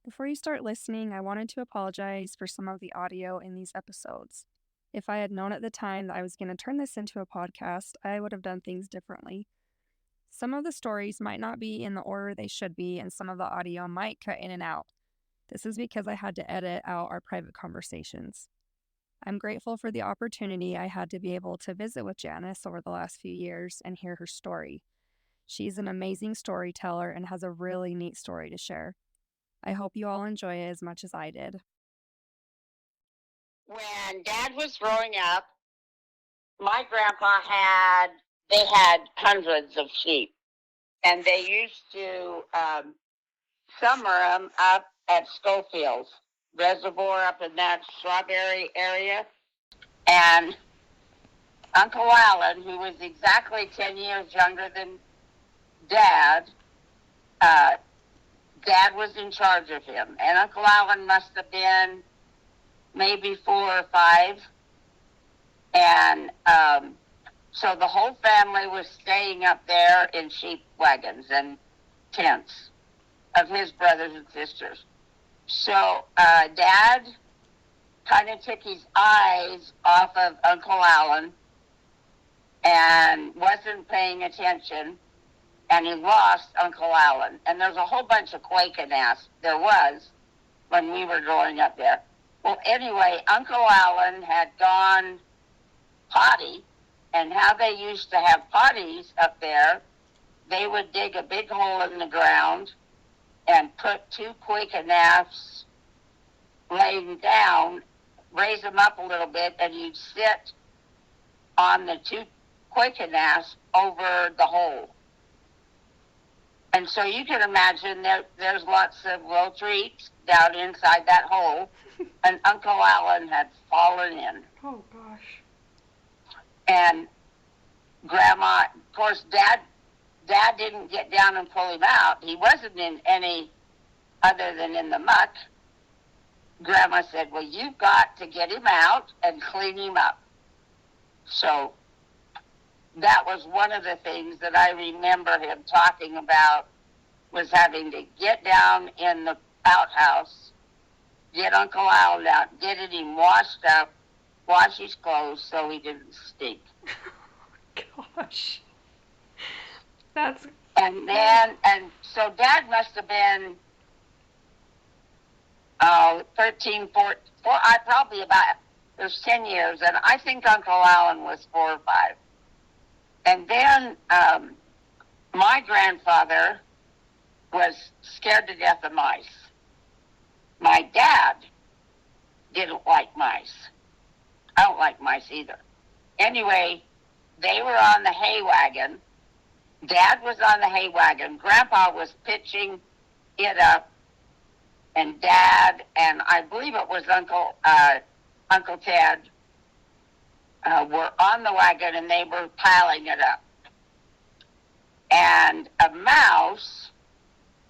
Before you start listening, I wanted to apologize for some of the audio in these episodes. If I had known at the time that I was going to turn this into a podcast, I would have done things differently. Some of the stories might not be in the order they should be, and some of the audio might cut in and out. This is because I had to edit out our private conversations. I'm grateful for the opportunity I had to be able to visit with Janice over the last few years and hear her story. She's an amazing storyteller and has a really neat story to share. I hope you all enjoy it as much as I did. When Dad was growing up, my grandpa they had hundreds of sheep, and they used to summer them up at Schofield's Reservoir up in that strawberry area. And Uncle Alan, who was exactly 10 years younger than Dad, uh, Dad was in charge of him. And Uncle Alan must have been maybe 4 or 5. And so the whole family was staying up there in sheep wagons and tents of his brothers and sisters. So Dad kind of took his eyes off of Uncle Alan and wasn't paying attention, and he lost Uncle Alan. And there's a whole bunch of quaking ass. There was when we were growing up there. Well, anyway, Uncle Alan had gone potty, and how they used to have potties up there, they would dig a big hole in the ground and put 2 quaking-ass laying down, raise them up a little bit, and you'd sit on the 2 quaking-ass over the hole. And so you can imagine there's lots of little treats down inside that hole, and Uncle Alan had fallen in. Oh, gosh. And Grandma, of course, Dad didn't get down and pull him out. He wasn't in any other than in the muck. Grandma said, well, you've got to get him out and clean him up. So that was one of the things that I remember him talking about, was having to get down in the outhouse, get Uncle Al out, get him washed up, wash his clothes so he didn't stink. Gosh. That's... And so Dad must have been 13, 14, probably about, there's 10 years, and I think Uncle Alan was 4 or 5. And then my grandfather was scared to death of mice. My dad didn't like mice. I don't like mice either. Anyway, they were on the hay wagon. Dad was on the hay wagon. Grandpa was pitching it up, and Dad and I believe it was Uncle Ted were on the wagon, and they were piling it up. And a mouse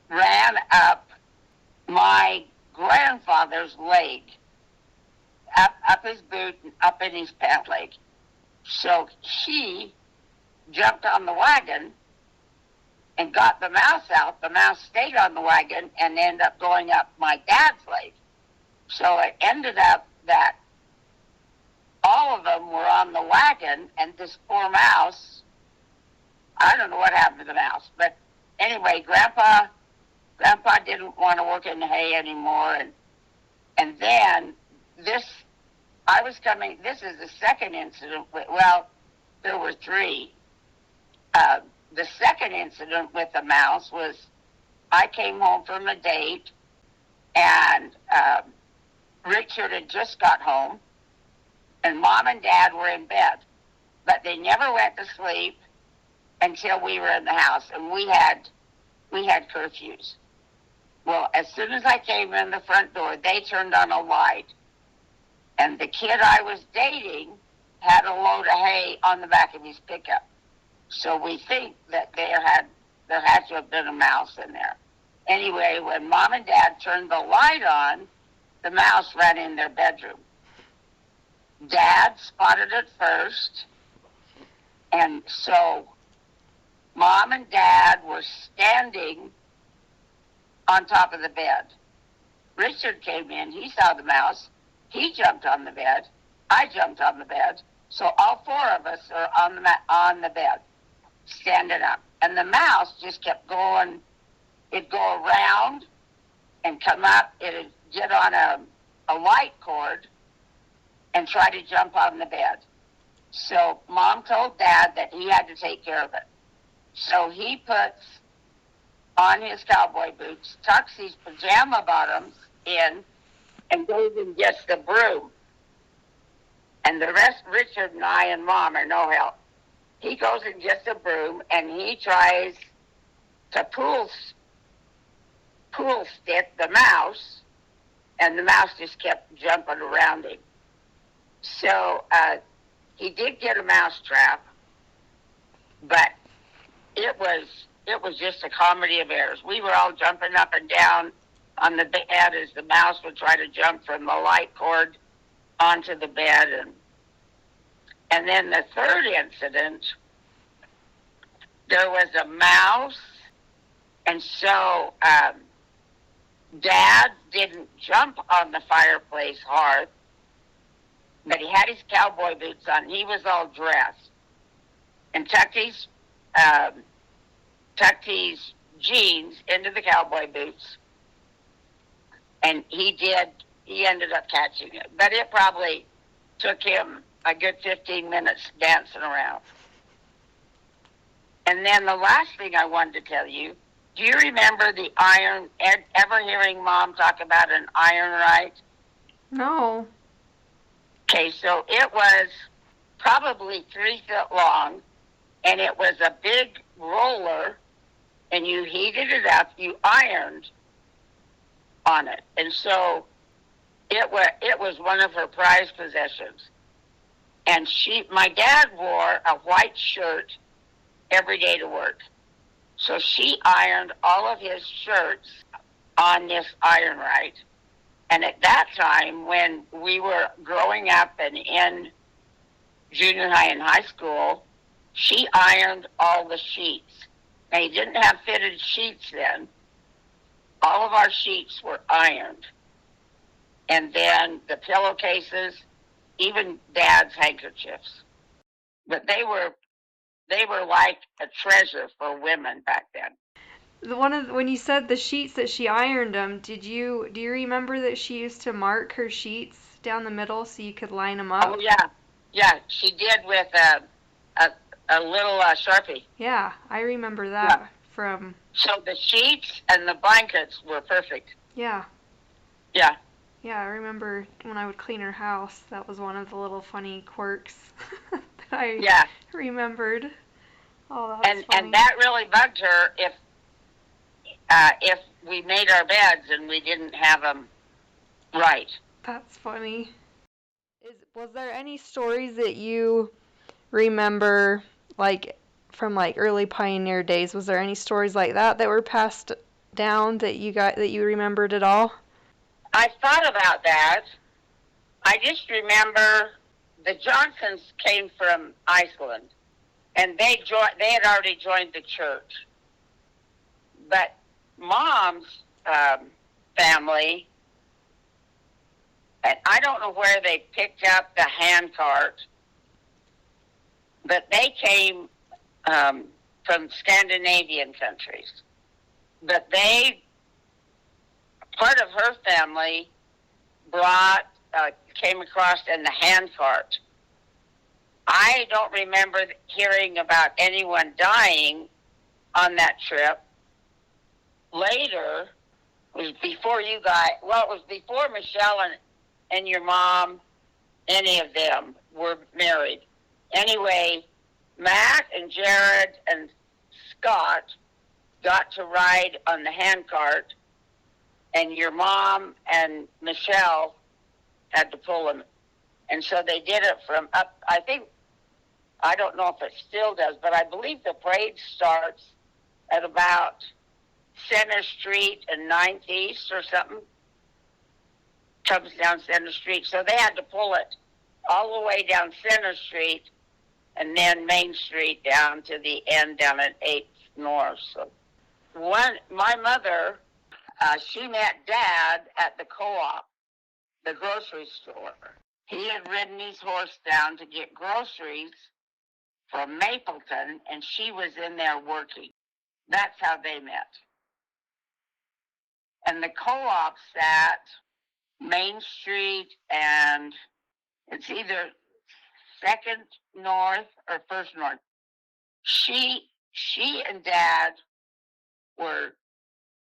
ran up my grandfather's leg, up his boot and up in his pant leg. So he jumped on the wagon and got the mouse out. The mouse stayed on the wagon and ended up going up my dad's leg. So it ended up that all of them were on the wagon, and this poor mouse, I don't know what happened to the mouse, but anyway, Grandpa didn't want to work in the hay anymore, and then this is the second incident. Well, there were 3. The second incident with the mouse was I came home from a date, and Richard had just got home, and Mom and Dad were in bed, but they never went to sleep until we were in the house, and we had curfews. Well, as soon as I came in the front door, they turned on a light, and the kid I was dating had a load of hay on the back of his pickup. So we think that there had to have been a mouse in there. Anyway, when Mom and Dad turned the light on, the mouse ran in their bedroom. Dad spotted it first, and so Mom and Dad were standing on top of the bed. Richard came in. He saw the mouse. He jumped on the bed. I jumped on the bed. So all four of us are on the bed, standing up. And the mouse just kept going. It'd go around and come up. It'd get on a light cord and try to jump on the bed. So Mom told Dad that he had to take care of it. So he puts on his cowboy boots, tucks his pajama bottoms in, and goes and gets the broom. And the rest, Richard and I and Mom are no help. He goes and gets a broom, and he tries to pool stick the mouse, and the mouse just kept jumping around him. So he did get a mouse trap, but it was just a comedy of errors. We were all jumping up and down on the bed as the mouse would try to jump from the light cord onto the bed. And then the third incident, there was a mouse, and so Dad didn't jump on the fireplace hearth, but he had his cowboy boots on. He was all dressed and tucked his jeans into the cowboy boots, and he ended up catching it. But it probably took him a good 15 minutes dancing around. And then the last thing I wanted to tell you, do you remember the iron, ever hearing Mom talk about an iron right? No. Okay, so it was probably 3 foot long, and it was a big roller, and you heated it up, you ironed on it. And so it was one of her prized possessions. And my dad wore a white shirt every day to work. So she ironed all of his shirts on this iron right. And at that time, when we were growing up and in junior high and high school, she ironed all the sheets. Now, you didn't have fitted sheets then. All of our sheets were ironed. And then the pillowcases, even Dad's handkerchiefs. But they were like a treasure for women back then. When you said the sheets that she ironed them, do you remember that she used to mark her sheets down the middle so you could line them up? Oh yeah, she did with a little Sharpie. Yeah, I remember that from. So the sheets and the blankets were perfect. Yeah. Yeah. Yeah, I remember when I would clean her house. That was one of the little funny quirks that I remembered. Oh, that was funny. And that really bugged her if we made our beds and we didn't have them right. That's funny. Was there any stories that you remember, like from like early pioneer days? Was there any stories like that were passed down that you remembered at all? I thought about that. I just remember the Johnsons came from Iceland, and they had already joined the church. But Mom's family, and I don't know where they picked up the hand cart, but they came from Scandinavian countries. But part of her family came across in the hand cart. I don't remember hearing about anyone dying on that trip. Later, it was before you guys, it was before Michelle and your mom, any of them, were married. Anyway, Matt and Jared and Scott got to ride on the hand cart, and your mom and Michelle had to pull them. And so they did it from up, I don't know if it still does, but I believe the parade starts at about Center Street and 9th East or something. Comes down Center Street. So they had to pull it all the way down Center Street and then Main Street down to the end down at 8th North. So my mother she met Dad at the co-op, the grocery store. He had ridden his horse down to get groceries from Mapleton, and she was in there working. That's how they met. And the co-op's at Main Street, and it's either Second North or First North. She and Dad were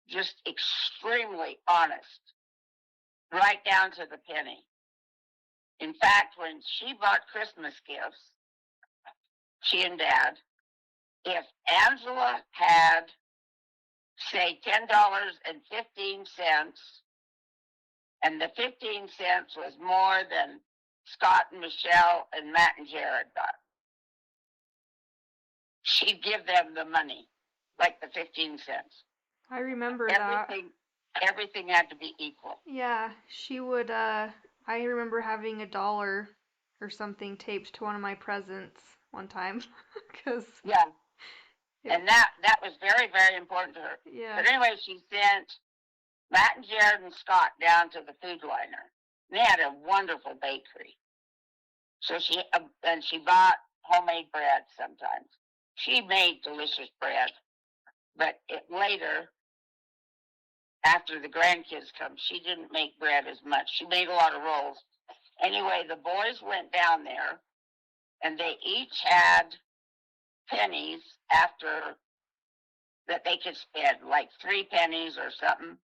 just extremely honest, right down to the penny. In fact, when she bought Christmas gifts, she and Dad, if Angela had, say, $10.15, and the 15 cents was more than Scott and Michelle and Matt and Jared got, she'd give them the money, like the 15 cents. I remember that. Everything had to be equal. Yeah, she would, I remember having $1 or something taped to one of my presents one time. Yeah. And that was very, very important to her. Yeah. But anyway, she sent Matt and Jared and Scott down to the food liner. They had a wonderful bakery. So she bought homemade bread sometimes. She made delicious bread. But later, after the grandkids come, she didn't make bread as much. She made a lot of rolls. Anyway, the boys went down there, and they each had pennies after that they could spend, like 3 pennies or something.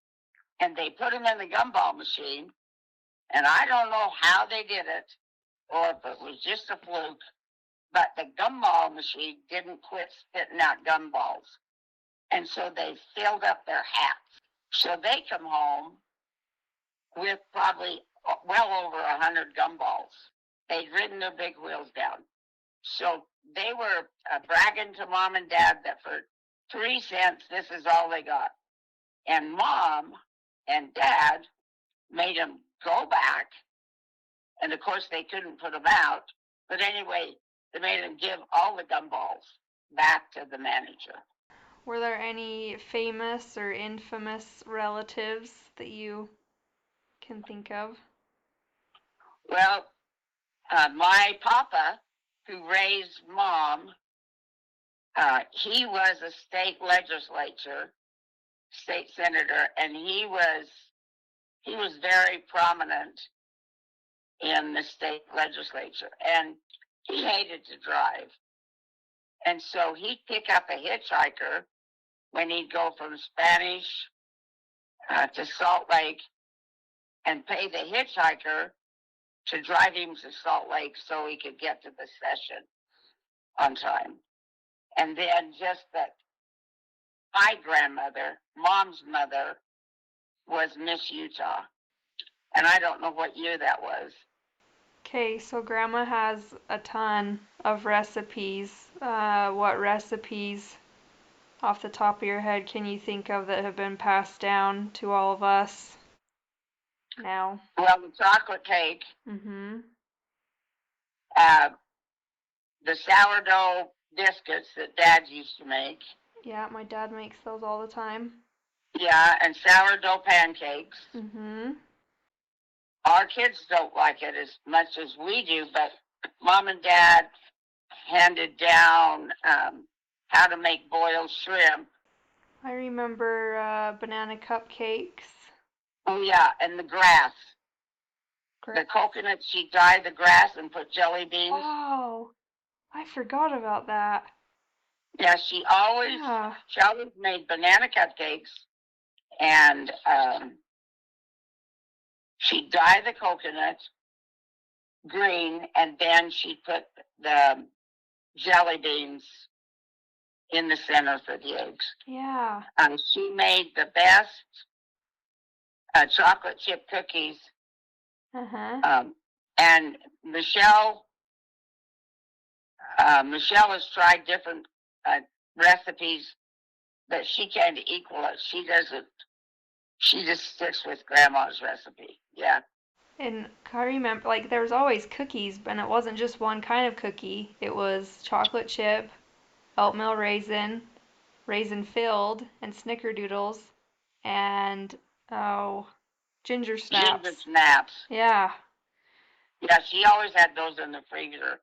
And they put them in the gumball machine. And I don't know how they did it, or if it was just a fluke, but the gumball machine didn't quit spitting out gumballs. And so they filled up their hats. So they come home with probably well over 100 gumballs. They'd ridden their big wheels down. So they were bragging to Mom and Dad that for 3 cents, this is all they got. And Mom and Dad made them go back. And of course, they couldn't put them out. But anyway, they made them give all the gumballs back to the manager. Were there any famous or infamous relatives that you can think of? Well, my papa, who raised Mom, he was a state senator, and he was very prominent in the state legislature, and he hated to drive. And so he'd pick up a hitchhiker when he'd go from Spanish to Salt Lake and pay the hitchhiker to drive him to Salt Lake so he could get to the session on time. And then just that my grandmother, Mom's mother, was Miss Utah. And I don't know what year that was. Okay, so Grandma has a ton of recipes. What recipes off the top of your head can you think of that have been passed down to all of us now? Well, the chocolate cake. Mm-hmm. The sourdough biscuits that Dad used to make. Yeah, my dad makes those all the time. Yeah, and sourdough pancakes. Mm-hmm. Our kids don't like it as much as we do, but Mom and Dad handed down how to make boiled shrimp. I remember banana cupcakes. Oh, yeah, and the grass. The coconut, she'd dye the grass and put jelly beans. Wow, I forgot about that. Yeah, she always made banana cupcakes, and she'd dye the coconut green, and then she'd put the jelly beans in the center for the eggs. Yeah. She made the best chocolate chip cookies. Uh-huh. And Michelle has tried different recipes, but she can't equal it. She doesn't. She just sticks with Grandma's recipe. Yeah. And I remember, like, there was always cookies, but it wasn't just one kind of cookie. It was chocolate chip, oatmeal raisin, raisin filled, and snickerdoodles. and ginger Ginger snaps. snaps. Yeah. Yeah, she always had those in the freezer.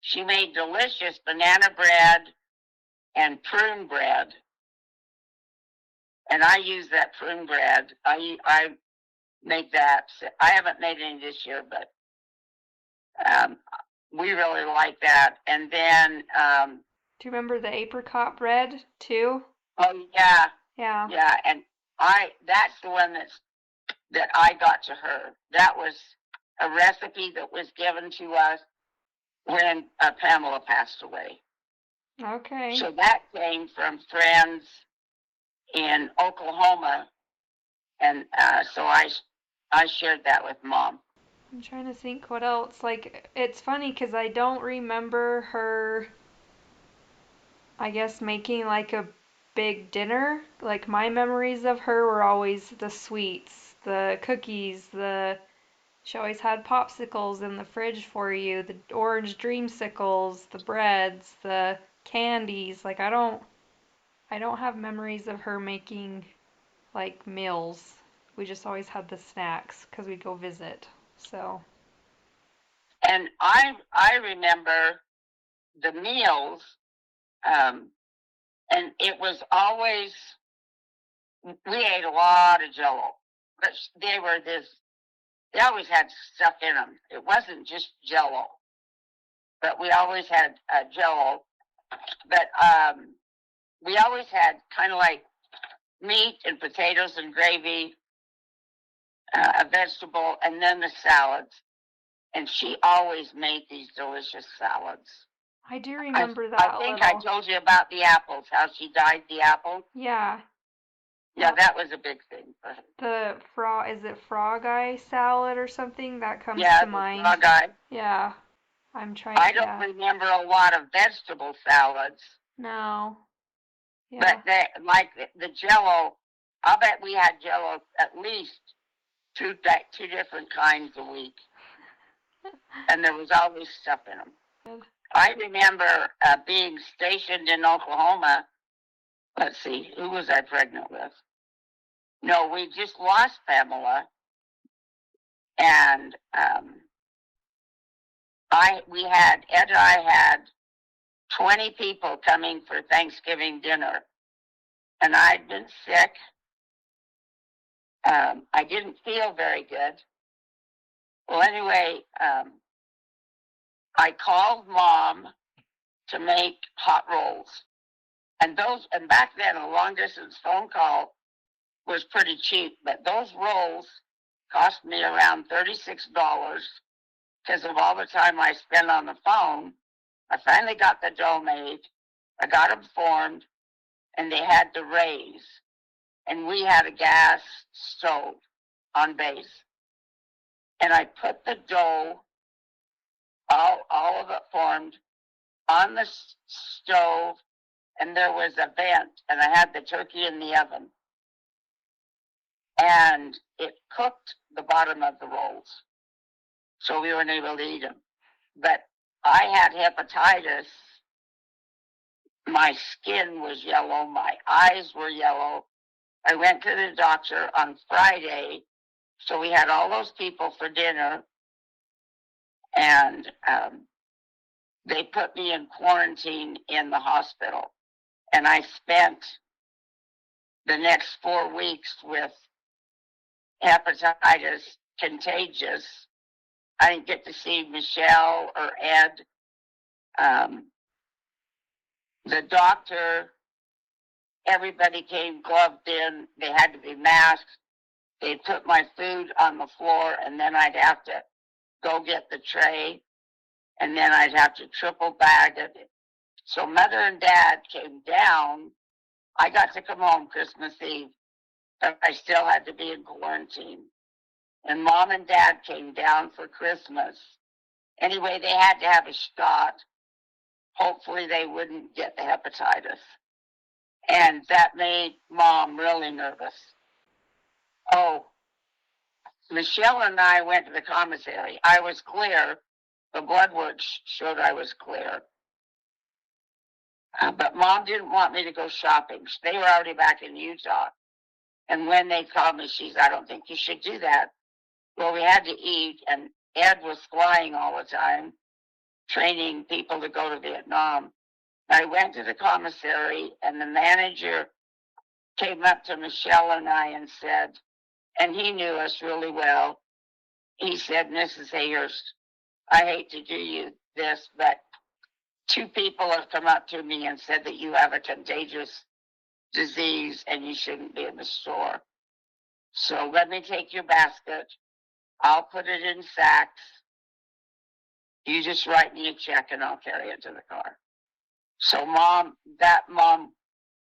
She made delicious banana bread and prune bread. And I use that prune bread. I make that. I haven't made any this year, but we really like that. And then, do you remember the apricot bread too? oh yeah, Yeah. yeah. And that's the one that I got to her. That was a recipe that was given to us when Pamela passed away. Okay. So that came from friends in Oklahoma, and so I shared that with Mom. I'm trying to think what else. Like, it's funny because I don't remember her, I guess, making like a big dinner. Like, my memories of her were always the sweets, the cookies, she always had popsicles in the fridge for you, the orange dreamsicles, the breads, the candies. Like, I don't have memories of her making like meals. We just always had the snacks because we'd go visit. So, And I remember the meals, and it was always we ate a lot of Jello, but they always had stuff in them. It wasn't just Jello, but we always had Jello. But we always had kind of like meat and potatoes and gravy, a vegetable, and then the salads. And she always made these delicious salads. I do I, remember I that a think I little. told you about the apples, how she dyed the apples. Yeah. Yeah, that was a big thing for her. The is it frog eye salad or something? That comes Yeah, to the mind. frog eye. Yeah. I'm trying, I don't yeah. remember a lot of vegetable salads, No. but Yeah. like the Jello, I'll bet we had Jello at least two different kinds a week, and there was always stuff in them. Good. I remember being stationed in Oklahoma. Let's see, who was I pregnant with? No, we just lost Pamela, and Ed and I had 20 people coming for Thanksgiving dinner, and I'd been sick. I didn't feel very good. Well, anyway, I called Mom to make hot rolls, and back then a long distance phone call was pretty cheap, but those rolls cost me around $36 because of all the time I spent on the phone. I finally got the dough made. I got them formed, and they had to raise. And we had a gas stove on base. And I put the dough, all of it formed, on the stove, and there was a vent, and I had the turkey in the oven. And it cooked the bottom of the rolls, so we weren't able to eat them. But I had hepatitis. My skin was yellow. My eyes were yellow. I went to the doctor on Friday. So we had all those people for dinner. And they put me in quarantine in the hospital. And I spent the next 4 weeks with hepatitis contagious. I didn't get to see Michelle or Ed. The doctor, everybody came gloved in. They had to be masked. They'd put my food on the floor, and then I'd have to go get the tray, and then I'd have to triple bag it. So Mother and Dad came down. I got to come home Christmas Eve, but I still had to be in quarantine. And Mom and Dad came down for Christmas. Anyway, they had to have a shot. Hopefully they wouldn't get the hepatitis. And that made Mom really nervous. Oh, Michelle and I went to the commissary. I was clear. The blood work showed I was clear. But Mom didn't want me to go shopping. They were already back in Utah. And when they called me, she said, I don't think you should do that. Well, we had to eat, and Ed was flying all the time, training people to go to Vietnam. I went to the commissary, and the manager came up to Michelle and I and said, and he knew us really well. He said, Mrs. Hayhurst, I hate to do you this, but 2 people have come up to me and said that you have a contagious disease and you shouldn't be in the store. So let me take your basket. I'll put it in sacks. You just write me a check and I'll carry it to the car. So mom,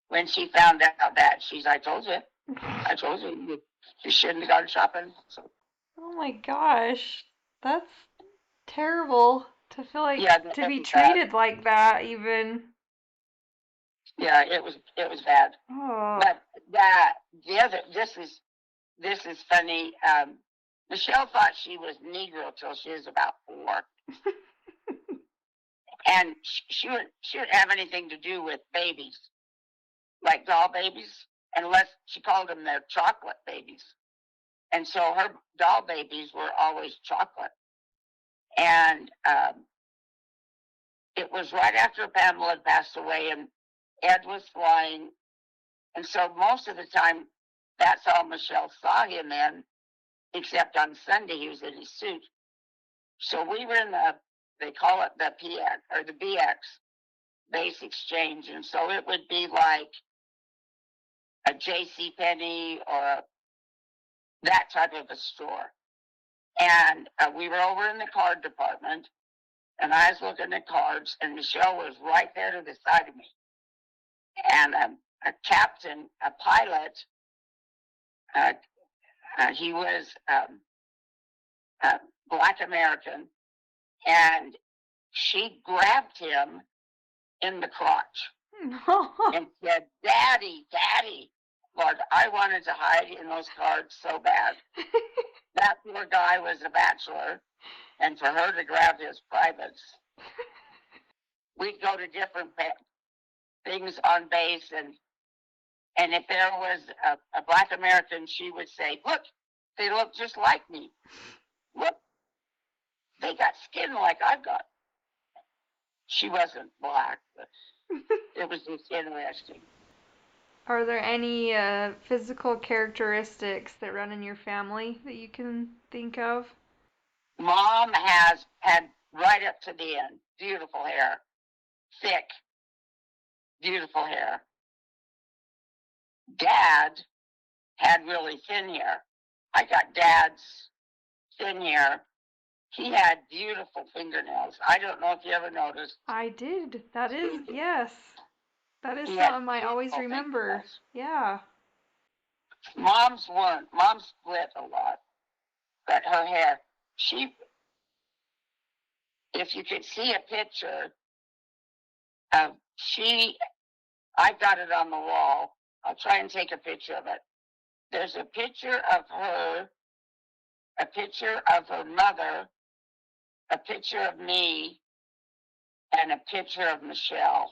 when she found out that, I told you, you shouldn't have gone shopping. So, Oh my gosh, that's terrible to feel like yeah, to be treated like that even. Yeah, it was bad. Oh. But this is funny. Michelle thought she was Negro till she was about 4. And she wouldn't have anything to do with babies, like doll babies, unless she called them their chocolate babies. And so her doll babies were always chocolate. And it was right after Pamela had passed away and Ed was flying. And so most of the time, that's all Michelle saw him in, except on Sunday he was in his suit. So we were in they call it the PX or the BX, base exchange. And so it would be like a J.C. Penney or that type of a store. And we were over in the card department, and I was looking at cards, and Michelle was right there to the side of me. And a captain, a pilot, he was Black American, and she grabbed him in the crotch and said, Daddy, Daddy. Lord, I wanted to hide in those cards so bad. That poor guy was a bachelor, and for her to grab his privates, we'd go to different things on base, and if there was a Black American, she would say, look, they look just like me. Look, they got skin like I've got. She wasn't Black, but it was just interesting. Are there any physical characteristics that run in your family that you can think of? Mom had right up to the end, beautiful hair, thick, beautiful hair. Dad had really thin hair. I got Dad's thin hair. He had beautiful fingernails. I don't know if you ever noticed. I did. That is, yes. That is something I always remember. Yeah. Mom's weren't. Mom split a lot. But her hair, if you could see a picture of I got it on the wall. I'll try and take a picture of it. There's a picture of her, a picture of her mother, a picture of me, and a picture of Michelle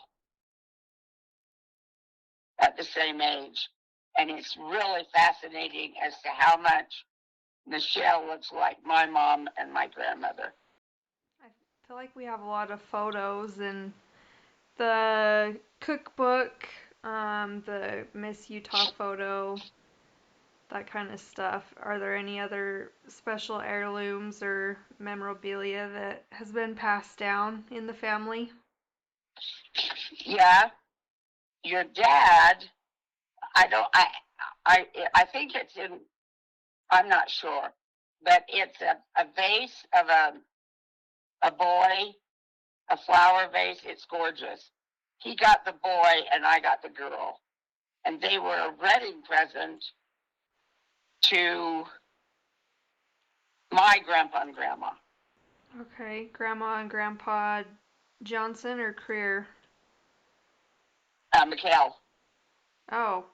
at the same age. And it's really fascinating as to how much Michelle looks like my mom and my grandmother. I feel like we have a lot of photos in the cookbook, the Miss Utah photo, that kind of stuff. Are there any other special heirlooms or memorabilia that has been passed down in the family? Yeah, your dad. I think it's in. I'm not sure, but it's a vase of a boy, a flower vase. It's gorgeous. He got the boy, and I got the girl, and they were a wedding present to my grandpa and grandma. Okay, Grandma and Grandpa Johnson or Creer? McHale. Oh.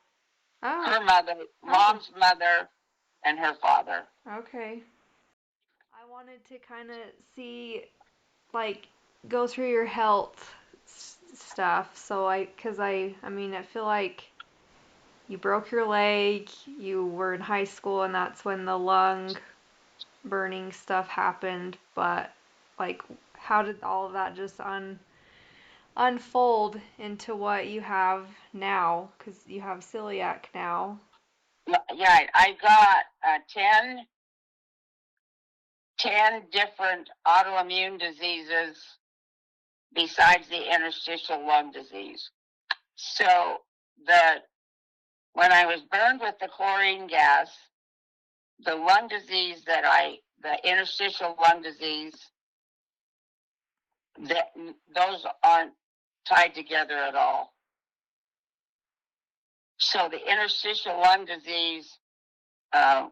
Oh. Her mother, Mom's mother, and her father. Okay. I wanted to kind of see, like, go through your health stuff. So because I mean, I feel like you broke your leg, you were in high school, and that's when the lung burning stuff happened. But like, how did all of that just unfold into what you have now? Because you have celiac now. Yeah, I got 10 different autoimmune diseases besides the interstitial lung disease. So when I was burned with the chlorine gas, the lung disease the interstitial lung disease, those aren't tied together at all. So the interstitial lung disease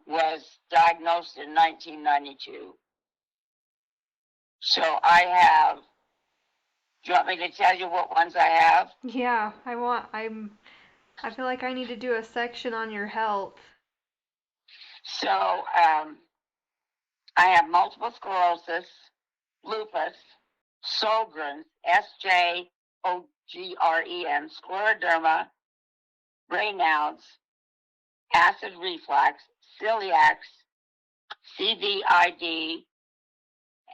was diagnosed in 1992. So do you want me to tell you what ones I have? Yeah, I feel like I need to do a section on your health. So I have multiple sclerosis, lupus, Sjogren's, Sjogren, scleroderma, Raynaud's, acid reflux, celiac, CVID,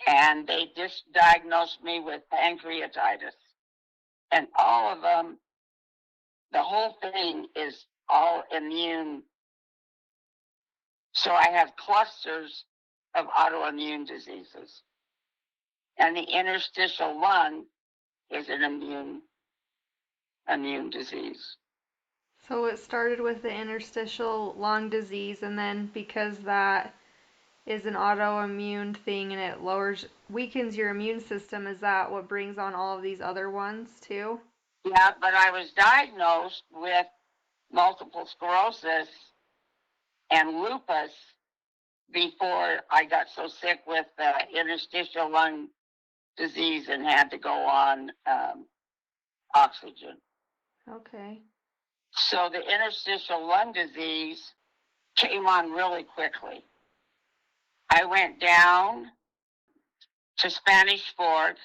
and they just diagnosed me with pancreatitis. And all of them, the whole thing is all immune. So I have clusters of autoimmune diseases. And the interstitial lung is an immune disease. So it started with the interstitial lung disease, and then because that is an autoimmune thing and it weakens your immune system, is that what brings on all of these other ones too? Yeah, but I was diagnosed with multiple sclerosis and lupus before I got so sick with interstitial lung disease and had to go on oxygen. Okay. So the interstitial lung disease came on really quickly. I went down to Spanish Fort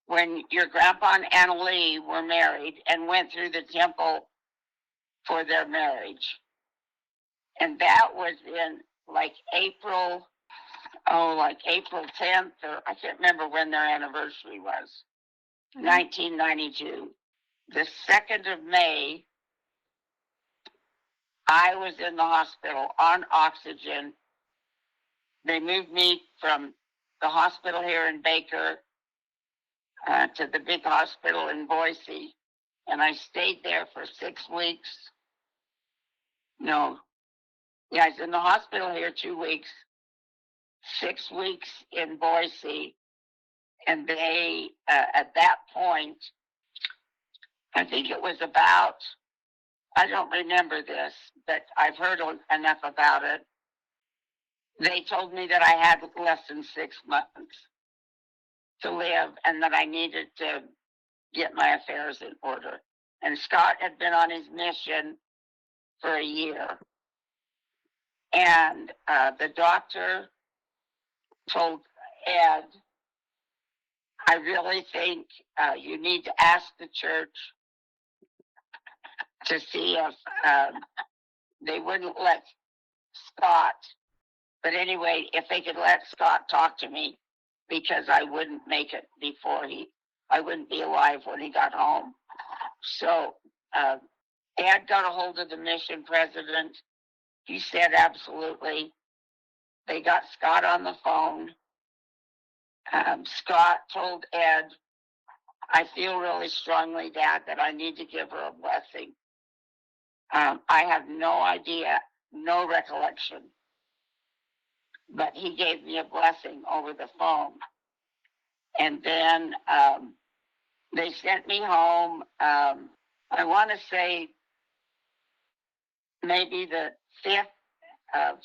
when your grandpa and Anna Lee were married and went through the temple for their marriage. And that was in like April 10th, or I can't remember when their anniversary was, 1992. The 2nd of May, I was in the hospital on oxygen. They moved me from the hospital here in Baker to the big hospital in Boise, and I stayed there for 6 weeks. No, yeah, I was in the hospital here 2 weeks, 6 weeks in Boise, and they, at that point, I think it was about, I don't remember this, but I've heard enough about it. They told me that I had less than 6 months to live and that I needed to get my affairs in order. And Scott had been on his mission for a year. And the doctor told Ed, I really think you need to ask the church to see if they wouldn't let Scott, but anyway, if they could let Scott talk to me, because I wouldn't make it I wouldn't be alive when he got home. So Ed got a hold of the mission president. He said absolutely. They got Scott on the phone. Scott told Ed, I feel really strongly, Dad, that I need to give her a blessing. I have no idea, no recollection, but he gave me a blessing over the phone. And then they sent me home. I want to say maybe the 5th of,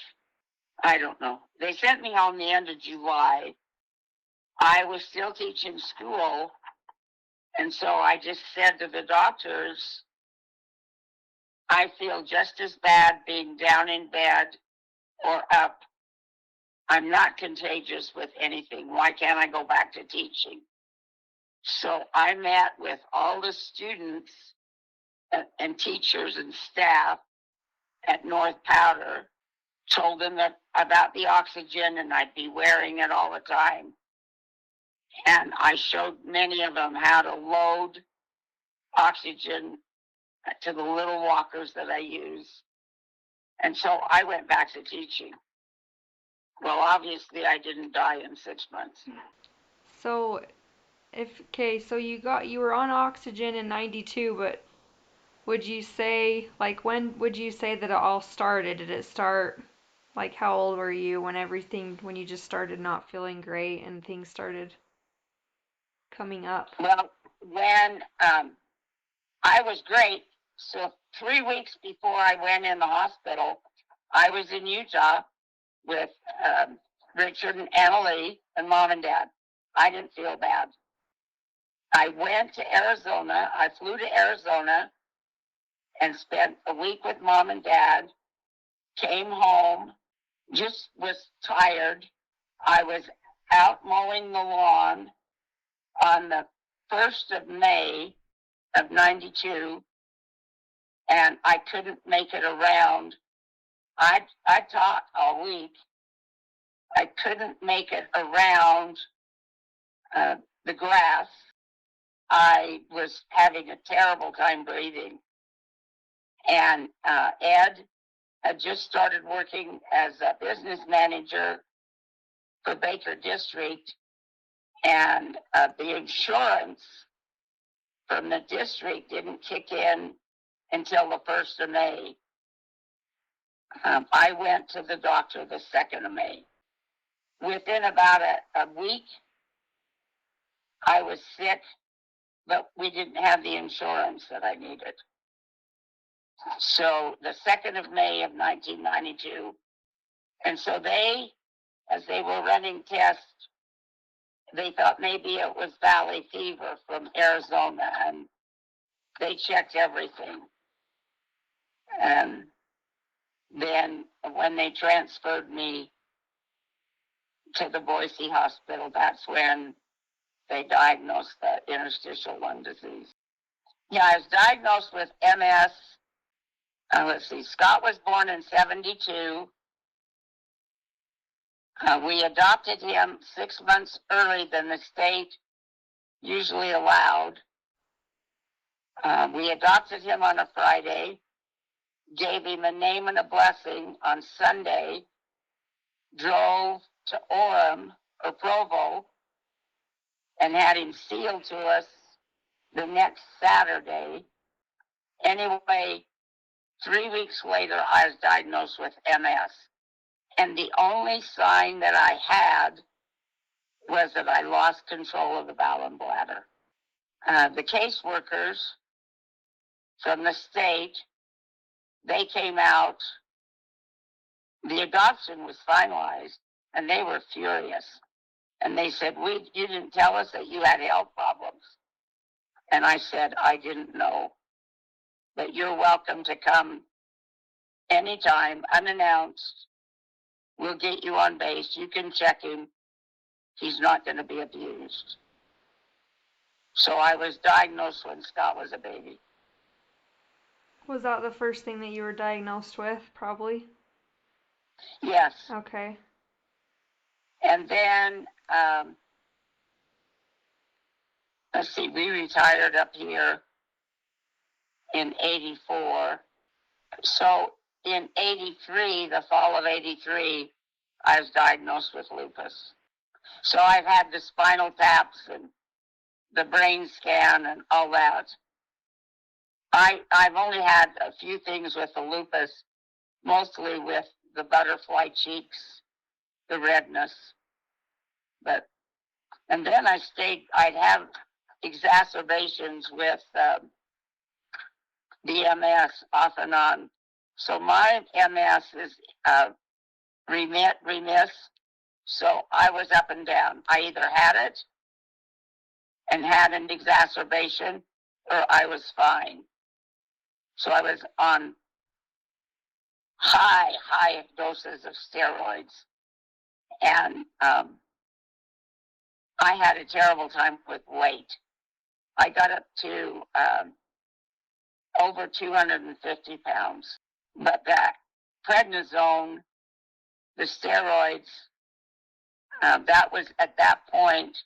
I don't know. They sent me home the end of July. I was still teaching school, and so I just said to the doctors, I feel just as bad being down in bed or up. I'm not contagious with anything. Why can't I go back to teaching? So I met with all the students and teachers and staff at North Powder, told them about the oxygen, and I'd be wearing it all the time. And I showed many of them how to load oxygen to the little walkers that I use. And so I went back to teaching. Well, obviously I didn't die in 6 months. So so you were on oxygen in 92, but would you say, like, when would you say that it all started? Did it start, like, how old were you when you just started not feeling great and things started coming up? Well, when I was great, so 3 weeks before I went in the hospital, I was in Utah with Richard and Annalee and Mom and Dad. I didn't feel bad. I went to Arizona. I flew to Arizona and spent a week with Mom and Dad. Came home, just was tired. I was out mowing the lawn on the 1st of May of 92, and I couldn't make it around. I taught all week. I couldn't make it around the grass. I was having a terrible time breathing. And Ed had just started working as a business manager for Baker District, and the insurance from the district didn't kick in until the 1st of May. I went to the doctor the 2nd of May. Within about a week, I was sick, but we didn't have the insurance that I needed. So the 2nd of May of 1992, and so as they were running tests, they thought maybe it was valley fever from Arizona, and they checked everything. And then when they transferred me to the Boise hospital, that's when they diagnosed the interstitial lung disease. Yeah, I was diagnosed with MS. Let's see, Scott was born in 72. We adopted him 6 months early than the state usually allowed. We adopted him on a Friday, gave him a name and a blessing on Sunday, drove to Orem or Provo, and had him sealed to us the next Saturday. Anyway, 3 weeks later, I was diagnosed with MS. And the only sign that I had was that I lost control of the bowel and bladder. The caseworkers from the state, they came out. The adoption was finalized, and they were furious. And they said, you didn't tell us that you had health problems. And I said, I didn't know. But you're welcome to come anytime, unannounced. We'll get you on base. You can check him. He's not going to be abused. So I was diagnosed when Scott was a baby. Was that the first thing that you were diagnosed with, probably? Yes. Okay. And then, let's see, we retired up here in 84. So in 83, the fall of 83, I was diagnosed with lupus. So I've had the spinal taps and the brain scan and all that. I've only had a few things with the lupus, mostly with the butterfly cheeks, the redness. And then I'd have exacerbations with the MS off and on. So my MS is remiss. So I was up and down. I either had it and had an exacerbation, or I was fine. So I was on high doses of steroids. And I had a terrible time with weight. I got up to over 250 pounds. But that prednisone, the steroids, that was at that point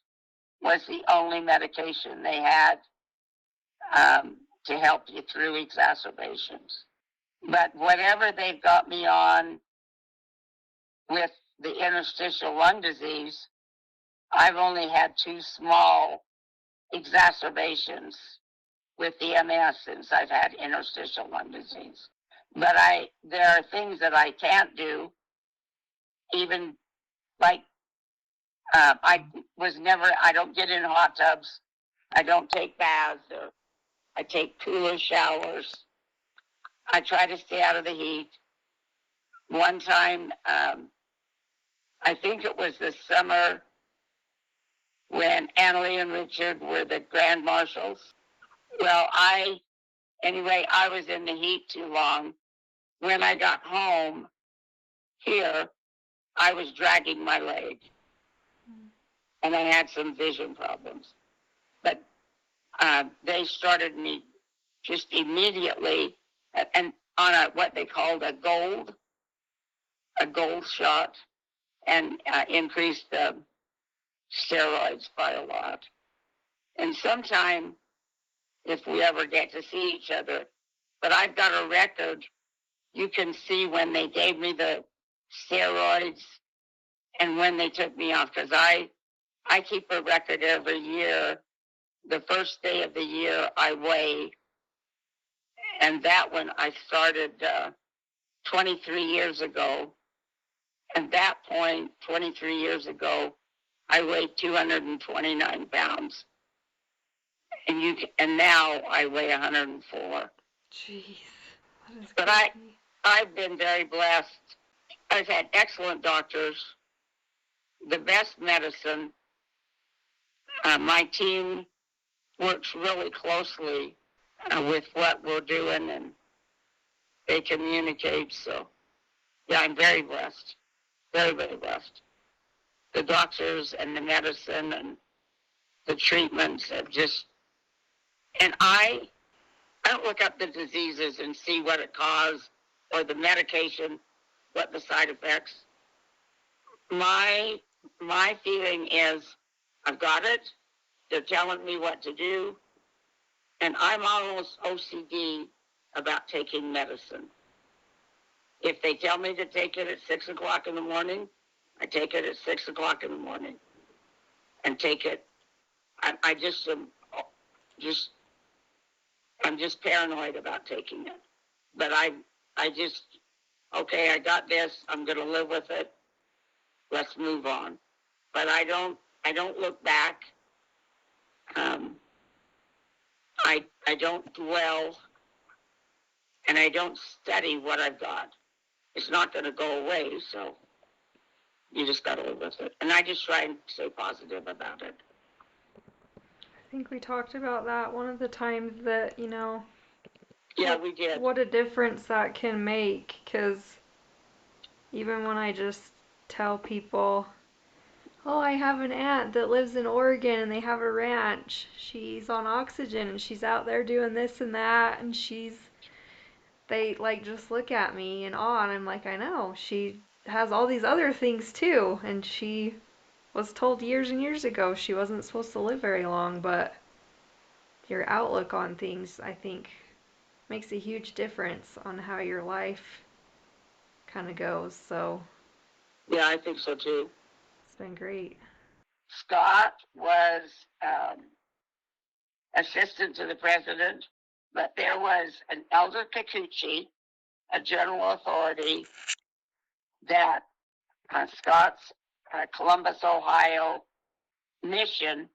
was the only medication they had to help you through exacerbations. But whatever they've got me on with the interstitial lung disease, I've only had 2 small exacerbations with the MS since I've had interstitial lung disease. But there are things that I can't do, even like I don't get in hot tubs, I don't take baths, or I take cooler showers. I try to stay out of the heat. One time, I think it was the summer when Annalie and Richard were the grand marshals. Well, I was in the heat too long. When I got home here, I was dragging my leg, and I had some vision problems. But they started me just immediately, and on what they called a gold shot, and increased the steroids by a lot. And sometime, if we ever get to see each other, but I've got a record. You can see when they gave me the steroids and when they took me off, because I keep a record every year. The first day of the year I weigh, and that one I started 23 years ago. At that point, 23 years ago, I weighed 229 pounds. And now I weigh 104. Jeez. That is But crazy. I've been very blessed. I've had excellent doctors, the best medicine. My team works really closely with what we're doing, and they communicate. So, yeah, I'm very blessed. Very, very blessed. The doctors and the medicine and the treatments have just, and I don't look up the diseases and see what it caused or the medication, what the side effects. My feeling is I've got it. They're telling me what to do. And I'm almost OCD about taking medicine. If they tell me to take it at 6 o'clock in the morning, I take it at 6 o'clock in the morning and take it. I'm just paranoid about taking it. But I got this. I'm going to live with it. Let's move on. But I don't look back. I don't dwell, and I don't study what I've got. It's not going to go away, so you just got to live with it. And I just try and stay positive about it. I think we talked about that one of the times that, Yeah, we did. What a difference that can make, because even when I just tell people, oh, I have an aunt that lives in Oregon and they have a ranch. She's on oxygen and she's out there doing this and that, and they like just look at me in awe, and I'm like, I know, she has all these other things too, and she was told years and years ago she wasn't supposed to live very long, but your outlook on things, I think, makes a huge difference on how your life kind of goes. So yeah, I think so too. It's been great. Scott was assistant to the president, but there was an elder Kikuchi, a general authority, that Scott's Columbus, Ohio mission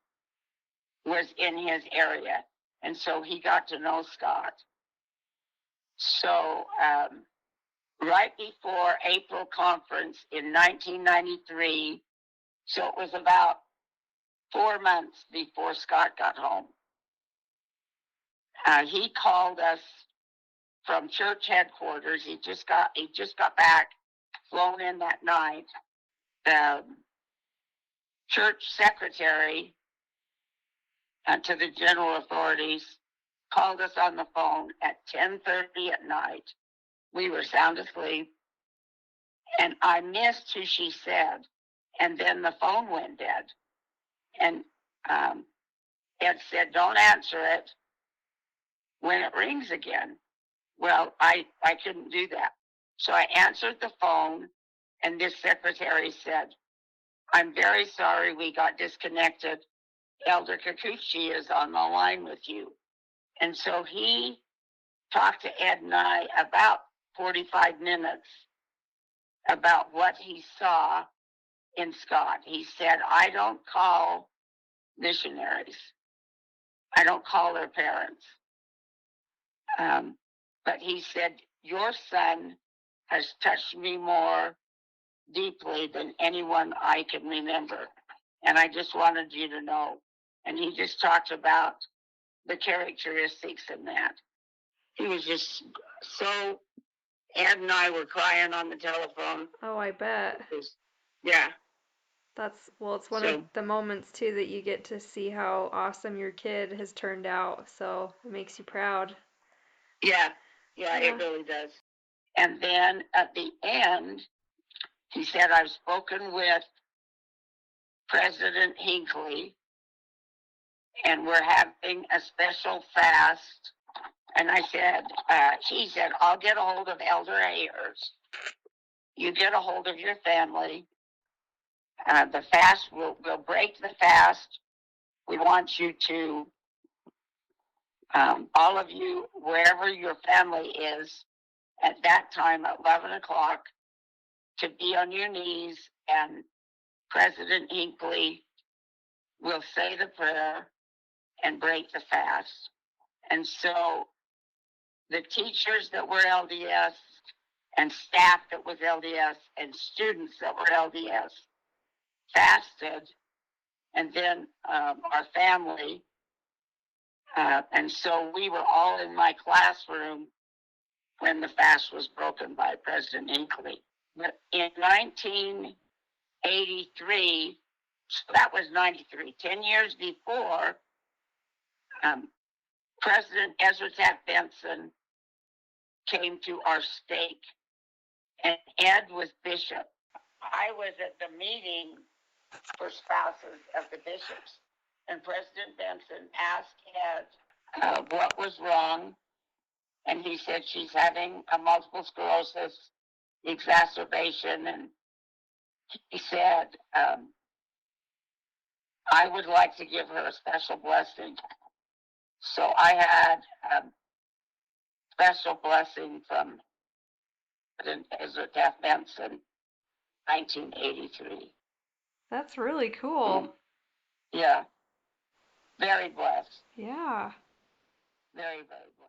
was in his area. And so he got to know Scott. So right before April conference in 1993, so it was about 4 months before Scott got home, he called us from church headquarters. He just got back, flown in that night. The church secretary to the general authorities called us on the phone at 10:30 at night. We were sound asleep, and I missed who she said, and then the phone went dead. And Ed said, "Don't answer it when it rings again." Well, I couldn't do that. So I answered the phone, and this secretary said, "I'm very sorry we got disconnected. Elder Kikuchi is on the line with you." And so he talked to Ed and I about 45 minutes about what he saw in Scott. He said, "I don't call missionaries. I don't call their parents." But he said, "Your son has touched me more deeply than anyone I can remember. And I just wanted you to know." And he just talked about the characteristics in that. He was just so, Ed and I were crying on the telephone. Oh, I bet. Yeah. It's one of the moments too that you get to see how awesome your kid has turned out. So it makes you proud. Yeah, it really does. And then at the end, he said, "I've spoken with President Hinckley, and we're having a special fast." And I said, he said, "I'll get a hold of Elder Ayers. You get a hold of your family. The fast, we'll break the fast. We want you to, all of you, wherever your family is, at that time at 11 o'clock, to be on your knees, and President Hinckley will say the prayer and break the fast." And so the teachers that were LDS and staff that was LDS and students that were LDS fasted, and then our family. And so we were all in my classroom when the fast was broken by President Hinckley. But in 1983, so that was 93, 10 years before, President Ezra Taft Benson came to our stake, and Ed was bishop. I was at the meeting for spouses of the bishops, and President Benson asked Ed what was wrong, and he said, "She's having a multiple sclerosis exacerbation," and he said, "I would like to give her a special blessing." So I had a special blessing from President Ezra Taft Benson, 1983. That's really cool. Yeah. Very blessed. Yeah. Very, very blessed.